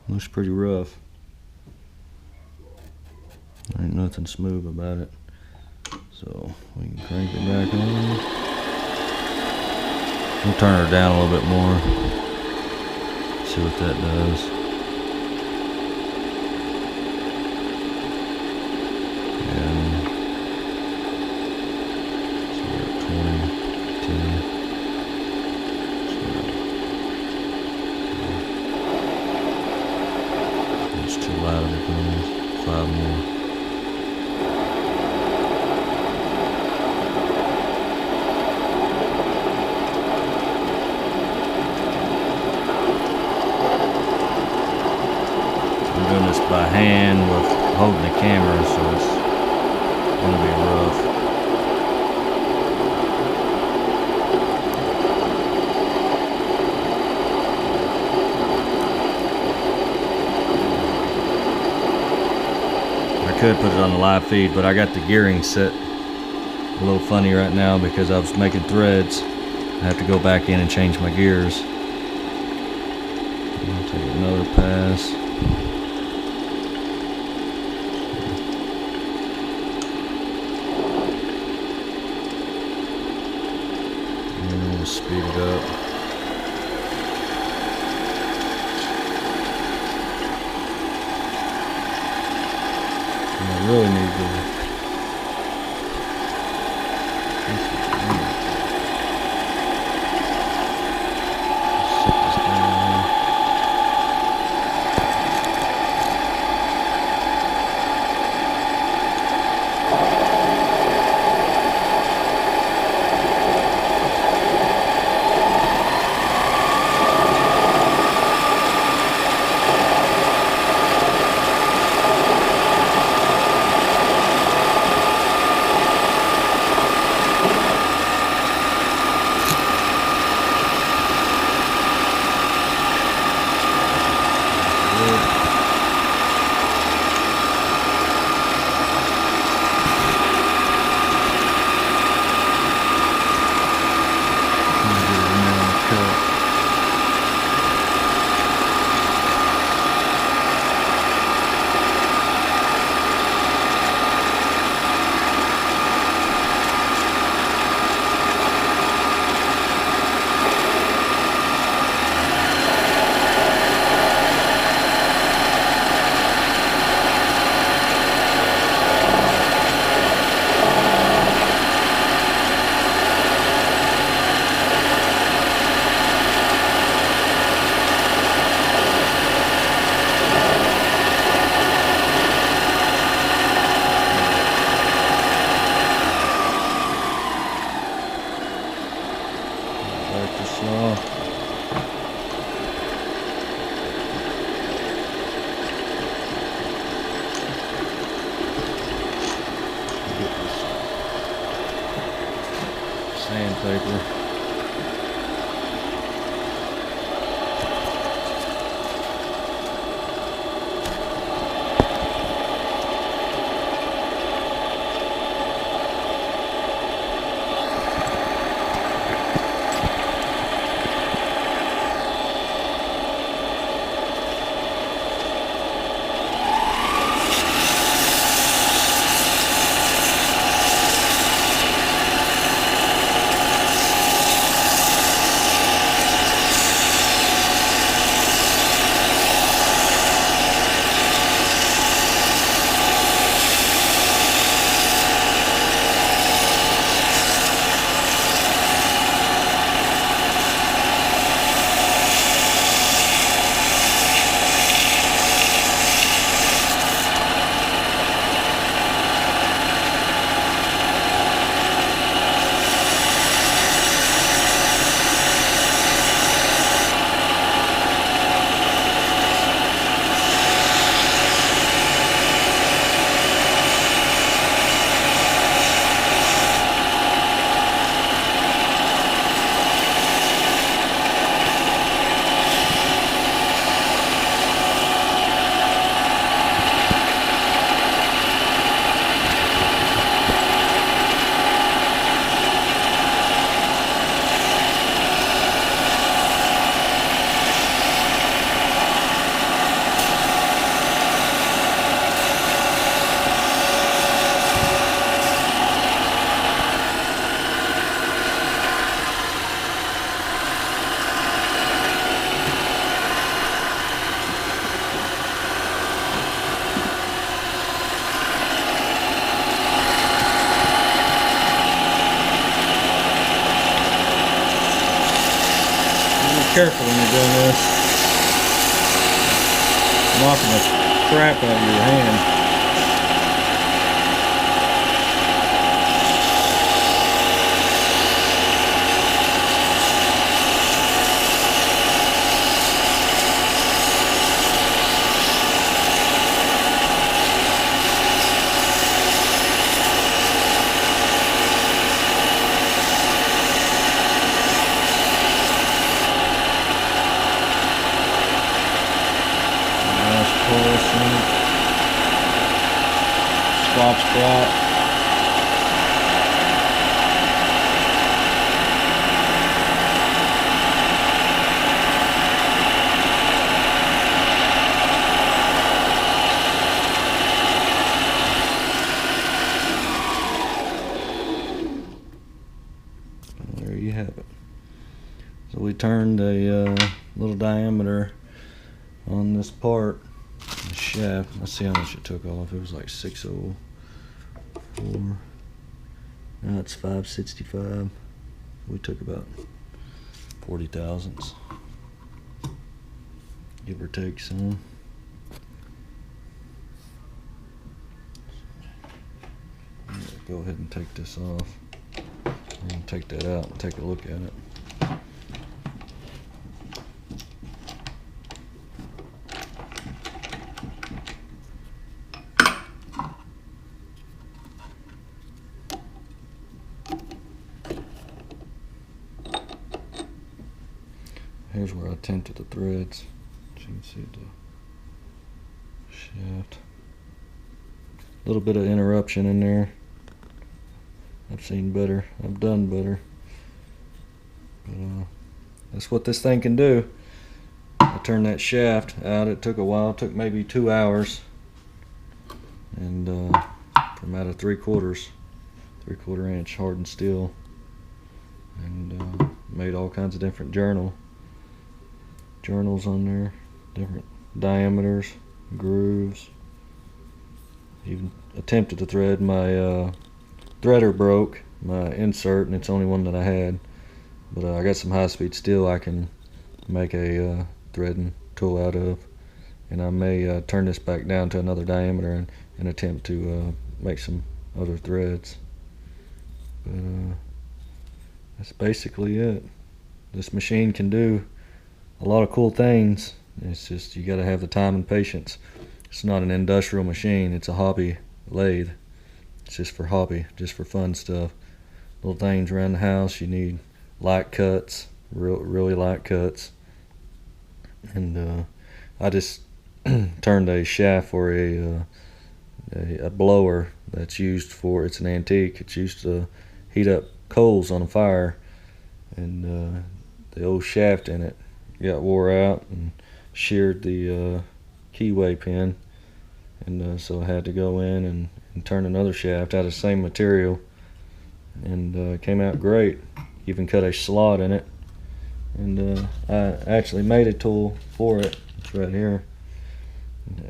Looks pretty rough. There ain't nothing smooth about it. So we can crank it back on. We'll turn her down a little bit more. See what that does. And so we're at 20, 10. It's too loud of it comes. 5 more. I'm doing this by hand with holding the camera, so it's gonna be rough. I could put it on the live feed, but I got the gearing set a little funny right now because I was making threads. I have to go back in and change my gears. I'll take another pass. And we'll speed it up. I really need to sandpaper. careful when you're doing this. Knocking the crap out of your hand. Swap spot. There you have it. So we turned a little diameter on this part, the shaft. Let's see how much it took off. It was like 604. Now it's 565. We took about 40 thousandths, give or take some. Go ahead and take this off. And take that out and take a look at it. Here's where I tented the threads. As you can see the shaft. A little bit of interruption in there. I've seen better. I've done better. But that's what this thing can do. I turned that shaft out. It took a while. It took maybe 2 hours. And from out of 3/4 inch hardened steel. And made all kinds of different journals on there, different diameters, grooves. Even attempted to thread. My threader broke, my insert, and it's the only one that I had. But I got some high-speed steel I can make a threading tool out of, and I may turn this back down to another diameter and attempt to make some other threads. But that's basically it. This machine can do a lot of cool things. It's just you got to have the time and patience. It's not an industrial machine. It's a hobby lathe. It's just for hobby, just for fun stuff. Little things around the house. You need light cuts, really light cuts. And I just turned a shaft for a blower that's used for. It's an antique. It's used to heat up coals on a fire, and the old shaft in it got wore out and sheared the keyway pin, and so I had to go in and turn another shaft out of the same material, and came out great. Even cut a slot in it, and I actually made a tool for it. It's right here,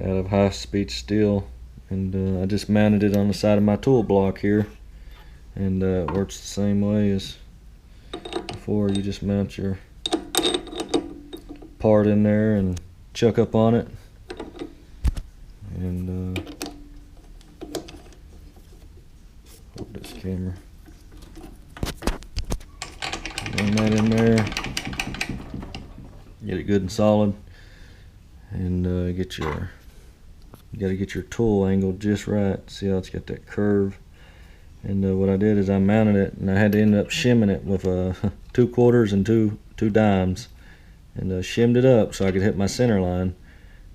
out of high-speed steel, and I just mounted it on the side of my tool block here, and it works the same way as before. You just mount your part in there and chuck up on it, and hold this camera, run that in there, get it good and solid, and you got to get your tool angled just right. See how it's got that curve? And what I did is I mounted it, and I had to end up shimming it with 2/4 and two dimes, and shimmed it up so I could hit my center line,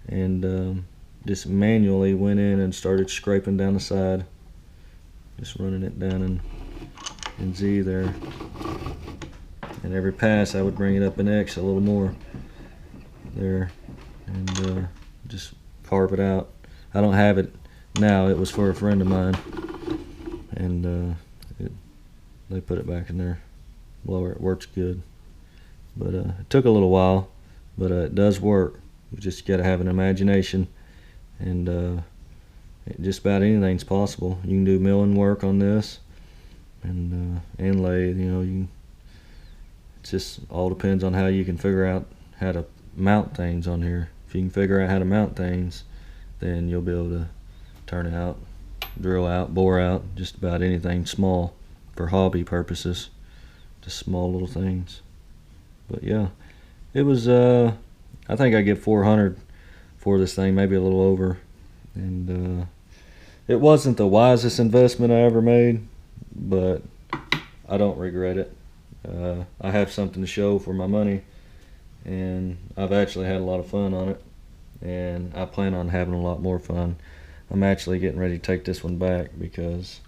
and just manually went in and started scraping down the side, just running it down in Z there, and every pass I would bring it up an X a little more there, and just carve it out. I don't have it now. It was for a friend of mine, and they put it back in their blower. It works good. But it took a little while, but it does work. You just got to have an imagination, and just about anything's possible. You can do milling work on this, and lathe. You know, It just all depends on how you can figure out how to mount things on here. If you can figure out how to mount things, then you'll be able to turn out, drill out, bore out just about anything small for hobby purposes. Just small little things. But yeah, it was I think I get 400 for this thing, maybe a little over. And it wasn't the wisest investment I ever made, but I don't regret it. I have something to show for my money, and I've actually had a lot of fun on it, and I plan on having a lot more fun. I'm actually getting ready to take this one back because